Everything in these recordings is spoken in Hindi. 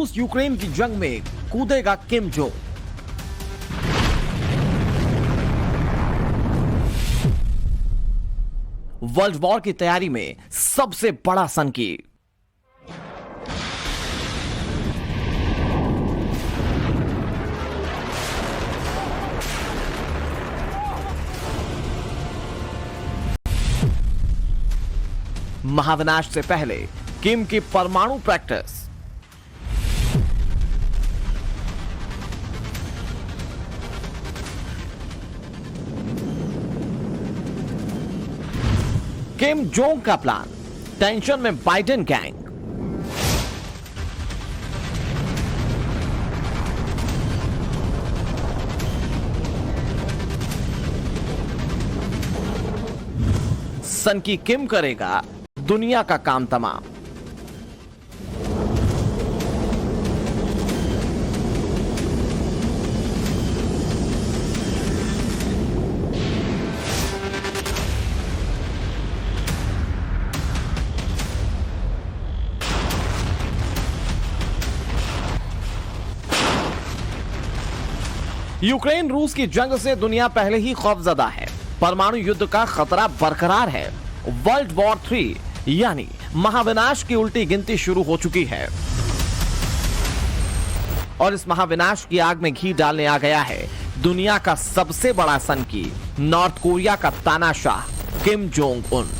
रूस यूक्रेन की जंग में कूदेगा किम जोंग। वर्ल्ड वॉर की तैयारी में सबसे बड़ा सनकी। महाविनाश से पहले किम की परमाणु प्रैक्टिस। किम जोंग का प्लान, टेंशन में बाइडेन गैंग। सन की किम करेगा दुनिया का काम तमाम। यूक्रेन रूस की जंग से दुनिया पहले ही खौफजदा है। परमाणु युद्ध का खतरा बरकरार है। वर्ल्ड वॉर 3 यानी महाविनाश की उल्टी गिनती शुरू हो चुकी है और इस महाविनाश की आग में घी डालने आ गया है दुनिया का सबसे बड़ा सनकी, नॉर्थ कोरिया का तानाशाह Kim Jong Un.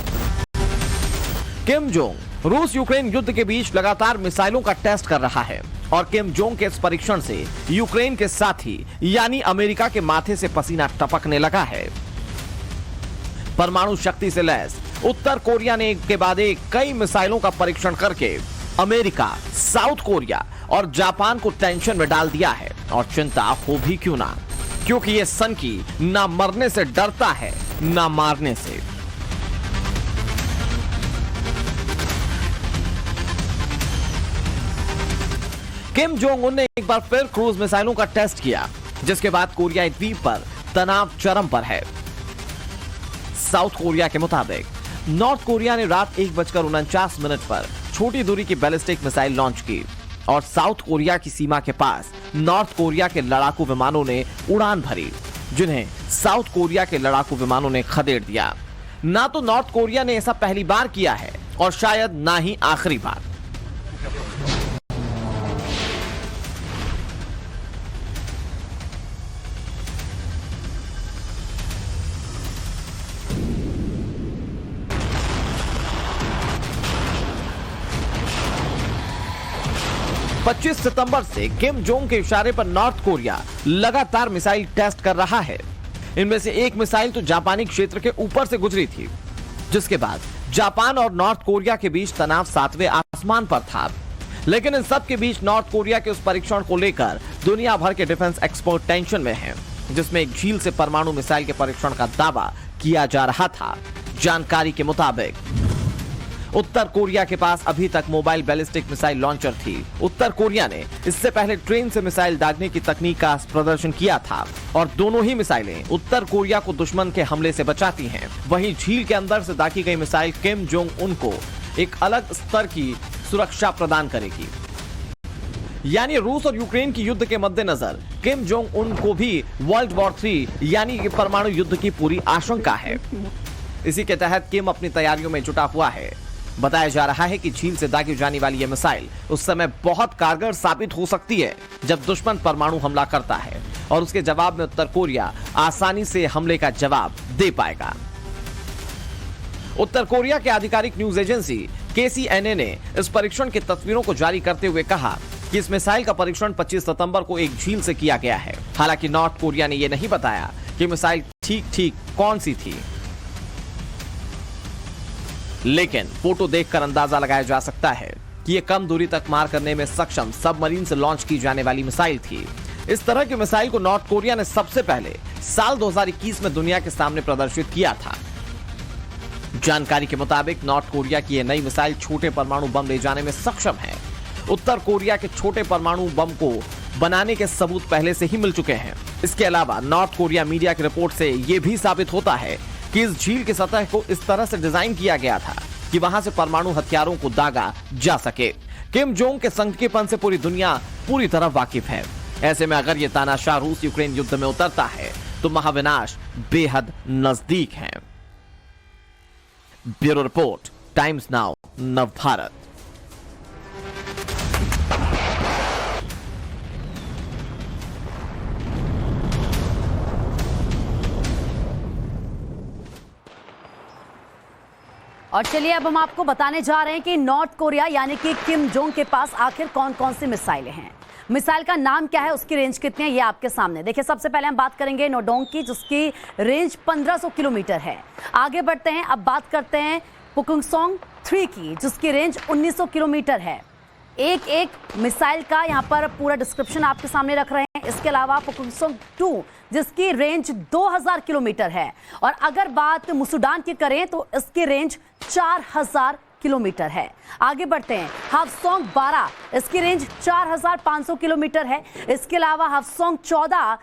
Kim Jong रूस यूक्रेन युद्ध के बीच लगातार मिसाइलों का टेस्ट कर रहा है और किम जोंग के इस परीक्षण से यूक्रेन के साथी यानी अमेरिका के माथे से पसीना टपकने लगा है। परमाणु शक्ति से लैस उत्तर कोरिया ने एक के बाद एक कई मिसाइलों का परीक्षण करके अमेरिका, साउथ कोरिया और जापान को टेंशन में डाल दिया है। और चिंता हो भी क्यों ना, क्योंकि ये सनकी ना मरने से डरता है ना मारने से। किम जोंग उन ने एक बार फिर क्रूज मिसाइलों का टेस्ट किया, जिसके बाद कोरियाई द्वीप पर तनाव चरम पर है। साउथ कोरिया के मुताबिक नॉर्थ कोरिया ने रात 1:49 पर छोटी दूरी की बैलिस्टिक मिसाइल लॉन्च की और साउथ कोरिया की सीमा के पास नॉर्थ कोरिया के लड़ाकू विमानों ने उड़ान भरी, जिन्हें साउथ कोरिया के लड़ाकू विमानों ने खदेड़ दिया। ना तो नॉर्थ कोरिया ने ऐसा पहली बार किया है और शायद ना ही आखिरी बार। पच्चीस सितंबर से किम जोंग के इशारे पर नॉर्थ कोरिया लगातार मिसाइल टेस्ट कर रहा है। इनमें से एक मिसाइल तो जापानी क्षेत्र के ऊपर से गुजरी थी, जिसके बाद जापान और नॉर्थ कोरिया के बीच तनाव 7वें आसमान पर था। लेकिन इन सब के बीच नॉर्थ कोरिया के उस परीक्षण को लेकर दुनिया भर के डिफेंस एक्सपर्ट टेंशन में हैं, जिसमें एक झील से परमाणु मिसाइल के परीक्षण का दावा किया जा रहा था। जानकारी के मुताबिक उत्तर कोरिया के पास अभी तक मोबाइल बैलिस्टिक मिसाइल लॉन्चर थी। उत्तर कोरिया ने इससे पहले ट्रेन से मिसाइल दागने की तकनीक का प्रदर्शन किया था और दोनों ही मिसाइलें उत्तर कोरिया को दुश्मन के हमले से बचाती हैं। वहीं झील के अंदर से दागी गई मिसाइल किम जोंग उन को एक अलग स्तर की सुरक्षा प्रदान करेगी। यानी रूस और यूक्रेन की युद्ध के मद्देनजर किम जोंग उन को भी वर्ल्ड वॉर 3 यानी कि परमाणु युद्ध की पूरी आशंका है। इसी के तहत किम अपनी तैयारियों में जुटा हुआ है। बताया जा रहा है कि झील से दागी जाने वाली यह मिसाइल उस समय बहुत कारगर साबित हो सकती है जब दुश्मन परमाणु हमला करता है और उसके जवाब में उत्तर कोरिया आसानी से हमले का जवाब दे पाएगा। उत्तर कोरिया के आधिकारिक न्यूज एजेंसी KCNA ने इस परीक्षण की तस्वीरों को जारी करते हुए कहा कि इस मिसाइल का परीक्षण 25 सितंबर को एक झील से किया गया है। हालांकि नॉर्थ कोरिया ने यह नहीं बताया कि मिसाइल ठीक कौन सी थी, लेकिन फोटो देखकर अंदाजा लगाया जा सकता है कि यह कम दूरी तक मार करने में सक्षम सबमरीन से लॉन्च की जाने वाली मिसाइल थी। इस तरह की मिसाइल को नॉर्थ कोरिया ने सबसे पहले साल 2021 में दुनिया के सामने प्रदर्शित किया था। जानकारी के मुताबिक नॉर्थ कोरिया की यह नई मिसाइल छोटे परमाणु बम ले जाने में सक्षम है। उत्तर कोरिया के छोटे परमाणु बम को बनाने के सबूत पहले से ही मिल चुके हैं। इसके अलावा नॉर्थ कोरिया मीडिया की रिपोर्ट से यह भी साबित होता है कि इस झील की सतह को इस तरह से डिजाइन किया गया था कि वहां से परमाणु हथियारों को दागा जा सके। किम जोंग के संकीपन से पूरी दुनिया पूरी तरह वाकिफ है। ऐसे में अगर ये तानाशाह रूस यूक्रेन युद्ध में उतरता है तो महाविनाश बेहद नजदीक है। Bureau report, times now, Navbharat. और चलिए अब हम आपको बताने जा रहे हैं कि नॉर्थ कोरिया यानी कि किम जोंग के पास आखिर कौन कौन सी मिसाइलें हैं, मिसाइल का नाम क्या है, उसकी रेंज कितनी है, ये आपके सामने। देखिए, सबसे पहले हम बात करेंगे नोडोंग की, जिसकी रेंज 1500 किलोमीटर है। आगे बढ़ते हैं, अब बात करते हैं पुकुंगसोंग 3 की, जिसकी रेंज 1900 किलोमीटर है। एक एक मिसाइल का यहाँ पर पूरा डिस्क्रिप्शन आपके सामने रख रहे हैं। इसके अलावा पुकुंगसोंग 2 जिसकी रेंज 2000 किलोमीटर है। और अगर बात मुसुडान की करें तो इसकी रेंज 4000 किलोमीटर है। आगे बढ़ते हैं, हावसोंग 12, इसकी रेंज 4500 किलोमीटर है। इसके अलावा हावसोंग 14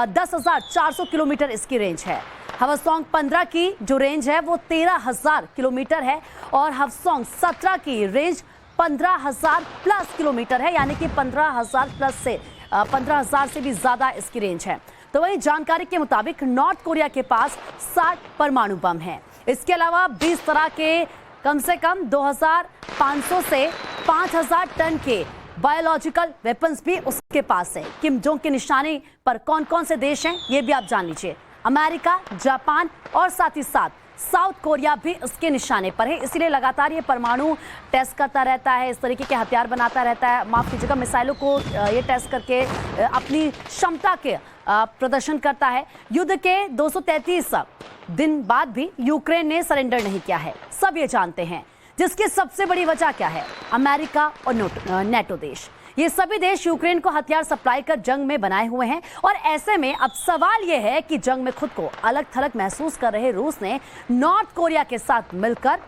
10,400 किलोमीटर इसकी रेंज है। हावसोंग 15 की जो रेंज है वो 13,000 किलोमीटर है। और हावसोंग 17 की रेंज 15,000 प्लस किलोमीटर है, यानी कि 15,000 प्लस से 15,000 से भी ज्यादा इसकी रेंज है। तो वही जानकारी के मुताबिक नॉर्थ कोरिया के पास 60 परमाणु बम हैं। इसके अलावा 20 तरह के कम से कम 2,500 से 5,000 टन के बायोलॉजिकल वेपन्स भी उसके पास है। किम जोंग के निशाने पर कौन कौन से देश हैं ये भी आप जान लीजिए। अमेरिका, जापान और साथ ही साथ साउथ कोरिया भी इसके निशाने पर है। इसीलिए लगातार ये परमाणु टेस्ट करता रहता है, इस तरीके के हथियार बनाता रहता है, माफ कीजिएगा, मिसाइलों को ये टेस्ट करके अपनी क्षमता के प्रदर्शन करता है। युद्ध के 233 दिन बाद भी यूक्रेन ने सरेंडर नहीं किया है, सब ये जानते हैं। जिसकी सबसे बड़ी वजह क्या है? अमेरिका और नेटो देश, ये सभी देश यूक्रेन को हथियार सप्लाई कर जंग में बनाए हुए हैं। और ऐसे में अब सवाल यह है कि जंग में खुद को अलग थलग महसूस कर रहे रूस ने नॉर्थ कोरिया के साथ मिलकर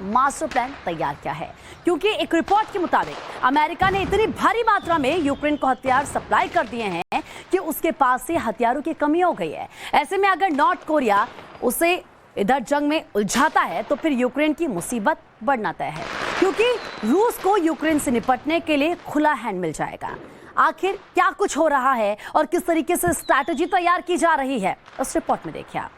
मास्टर प्लान तैयार किया है। क्योंकि एक रिपोर्ट के मुताबिक अमेरिका ने इतनी भारी मात्रा में यूक्रेन को हथियार सप्लाई कर दिए हैं कि उसके पास से हथियारों की कमी हो गई है। ऐसे में अगर नॉर्थ कोरिया उसे इधर जंग में उलझाता है तो फिर यूक्रेन की मुसीबत बढ़ना तय है, क्योंकि रूस को यूक्रेन से निपटने के लिए खुला हैंड मिल जाएगा। आखिर क्या कुछ हो रहा है और किस तरीके से स्ट्रैटेजी तैयार की जा रही है, उस रिपोर्ट में देखिए आप।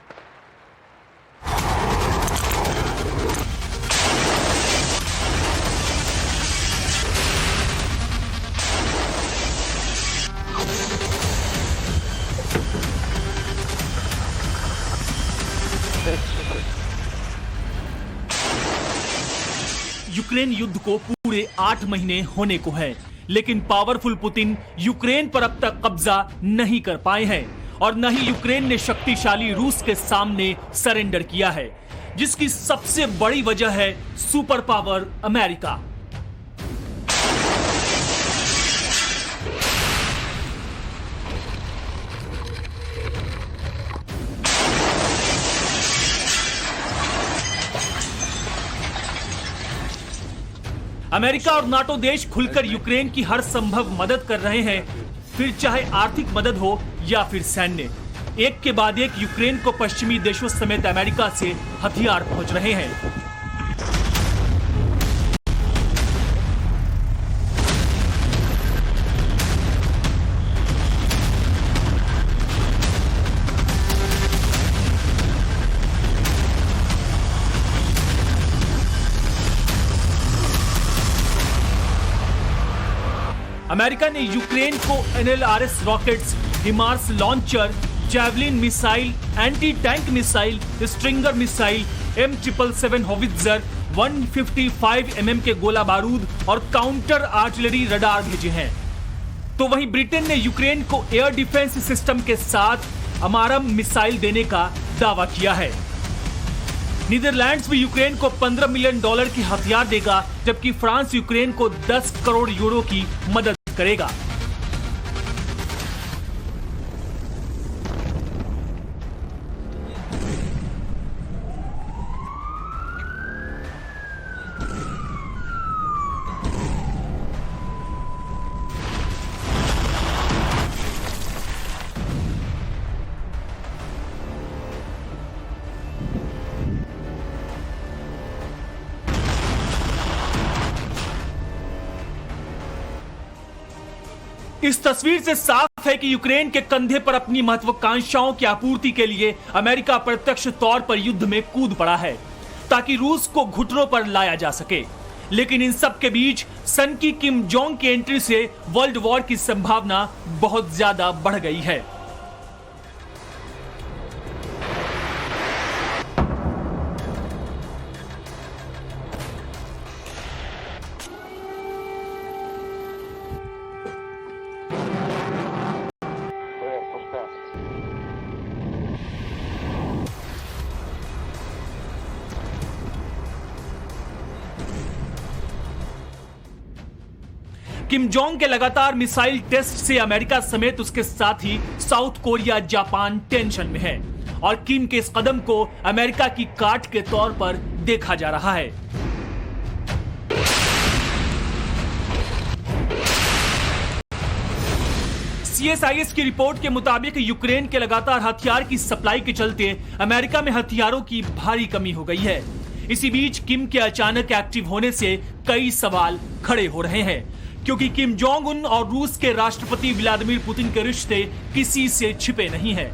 यूक्रेन युद्ध को पूरे 8 महीने होने को है, लेकिन पावरफुल पुतिन यूक्रेन पर अब तक कब्जा नहीं कर पाए हैं और न ही यूक्रेन ने शक्तिशाली रूस के सामने सरेंडर किया है, जिसकी सबसे बड़ी वजह है सुपर पावर अमेरिका। अमेरिका और नाटो देश खुलकर यूक्रेन की हर संभव मदद कर रहे हैं, फिर चाहे आर्थिक मदद हो या फिर सैन्य। एक के बाद एक यूक्रेन को पश्चिमी देशों समेत अमेरिका से हथियार पहुंच रहे हैं। अमेरिका ने यूक्रेन को NLRS rockets, HIMARS launcher, javelin missile, anti tank missile, stringer missile, M777 howitzer, 155 mm के गोला बारूद और काउंटर आर्टिलरी रडार भेजे हैं। तो वहीं ब्रिटेन ने यूक्रेन को एयर डिफेंस सिस्टम के साथ अमारम मिसाइल देने का दावा किया है। नीदरलैंड्स भी यूक्रेन को $15 मिलियन की हथियार देगा, जबकि फ्रांस यूक्रेन को 10 करोड़ यूरो की मदद करेगा। इस तस्वीर से साफ है कि यूक्रेन के कंधे पर अपनी महत्वाकांक्षाओं की आपूर्ति के लिए अमेरिका प्रत्यक्ष तौर पर युद्ध में कूद पड़ा है ताकि रूस को घुटनों पर लाया जा सके। लेकिन इन सब के बीच सन की किम जोंग की एंट्री से वर्ल्ड वॉर की संभावना बहुत ज्यादा बढ़ गई है। किम जोंग के लगातार मिसाइल टेस्ट से अमेरिका समेत उसके साथी साउथ कोरिया, जापान टेंशन में है और किम के इस कदम को अमेरिका की काट के तौर पर देखा जा रहा है। CSIS की रिपोर्ट के मुताबिक यूक्रेन के लगातार हथियार की सप्लाई के चलते अमेरिका में हथियारों की भारी कमी हो गई है। इसी बीच किम के अचानक एक्टिव होने से कई सवाल खड़े हो रहे हैं, क्योंकि किम जोंग उन और रूस के राष्ट्रपति व्लादिमीर पुतिन के रिश्ते किसी से छिपे नहीं हैं।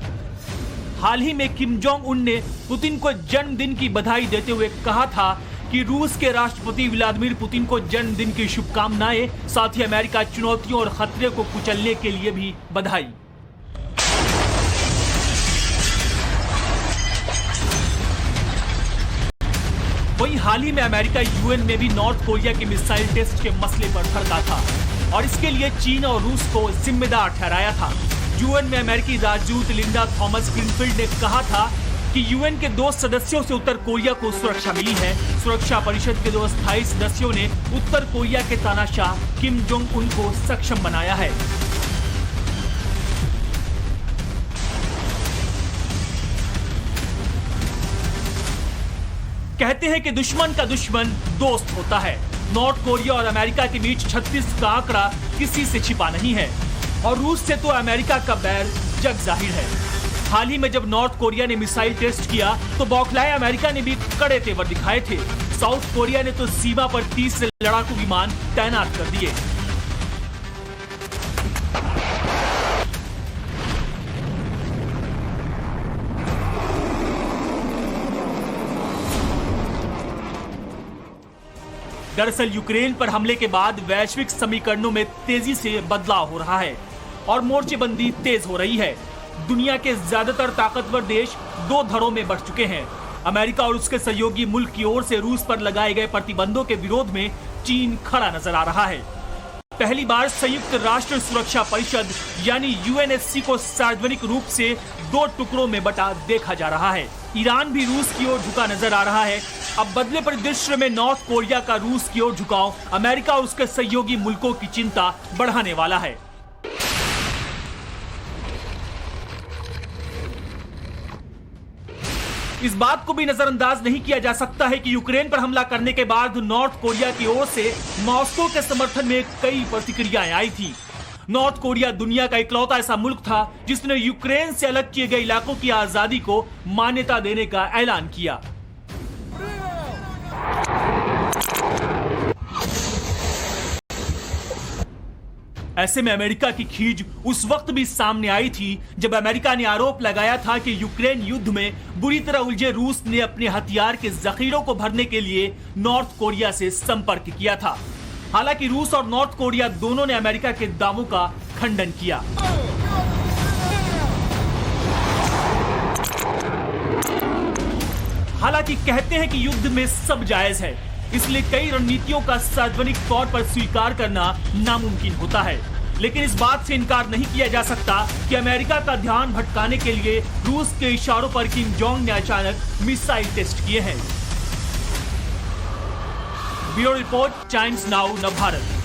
हाल ही में किम जोंग उन ने पुतिन को जन्मदिन की बधाई देते हुए कहा था कि रूस के राष्ट्रपति व्लादिमीर पुतिन को जन्मदिन की शुभकामनाएं, साथ ही अमेरिका चुनौतियों और खतरे को कुचलने के लिए भी बधाई। वहीं हाल ही में अमेरिका यूएन में भी नॉर्थ कोरिया के मिसाइल टेस्ट के मसले पर भड़का था और इसके लिए चीन और रूस को जिम्मेदार ठहराया था। यूएन में अमेरिकी राजदूत लिंडा थॉमस ग्रीनफील्ड ने कहा था कि यूएन के 2 सदस्यों से उत्तर कोरिया को सुरक्षा मिली है। सुरक्षा परिषद के 2 अस्थायी सदस्यों ने उत्तर कोरिया के तानाशाह किम जोंग उन को सक्षम बनाया है। कहते हैं कि दुश्मन का दुश्मन दोस्त होता है। नॉर्थ कोरिया और अमेरिका के बीच 36 का आंकड़ा किसी से छिपा नहीं है और रूस से तो अमेरिका का बैर जग जाहिर है। हाल ही में जब नॉर्थ कोरिया ने मिसाइल टेस्ट किया तो बौखलाए अमेरिका ने भी कड़े तेवर दिखाए थे। साउथ कोरिया ने तो सीमा पर 30 लड़ाकू विमान तैनात कर दिए। दरअसल यूक्रेन पर हमले के बाद वैश्विक समीकरणों में तेजी से बदलाव हो रहा है और मोर्चेबंदी तेज हो रही है। दुनिया के ज्यादातर ताकतवर देश 2 धड़ों में बढ़ चुके हैं। अमेरिका और उसके सहयोगी मुल्क की ओर से रूस पर लगाए गए प्रतिबंधों के विरोध में चीन खड़ा नजर आ रहा है। पहली बार संयुक्त राष्ट्र सुरक्षा परिषद यानी यूएनएससी को सार्वजनिक रूप से 2 टुकड़ों में बटा देखा जा रहा है। ईरान भी रूस की ओर झुका नजर आ रहा है। अब बदले परिदृश्य में नॉर्थ कोरिया का रूस की ओर झुकाव अमेरिका और उसके सहयोगी मुल्कों की चिंता बढ़ाने वाला है। इस बात को भी नजरअंदाज नहीं किया जा सकता है कि यूक्रेन पर हमला करने के बाद नॉर्थ कोरिया की ओर से मॉस्को के समर्थन में कई प्रतिक्रियाएं आई थी। नॉर्थ कोरिया दुनिया का इकलौता ऐसा मुल्क था जिसने यूक्रेन से अलग किए गए इलाकों की आजादी को मान्यता देने का ऐलान किया। ऐसे में अमेरिका की खींच उस वक्त भी सामने आई थी जब अमेरिका ने आरोप लगाया था कि यूक्रेन युद्ध में बुरी तरह उलझे रूस ने अपने हथियार के जखीरों को भरने के लिए नॉर्थ कोरिया से संपर्क किया था। हालांकि रूस और नॉर्थ कोरिया दोनों ने अमेरिका के दावों का खंडन किया। हालांकि कहते हैं कि युद्ध में सब जायज है, इसलिए कई रणनीतियों का सार्वजनिक तौर पर स्वीकार करना नामुमकिन होता है। लेकिन इस बात से इनकार नहीं किया जा सकता कि अमेरिका का ध्यान भटकाने के लिए रूस के इशारों पर किम जोंग ने अचानक मिसाइल टेस्ट किए हैं। Bureau report, times now, Navbharat.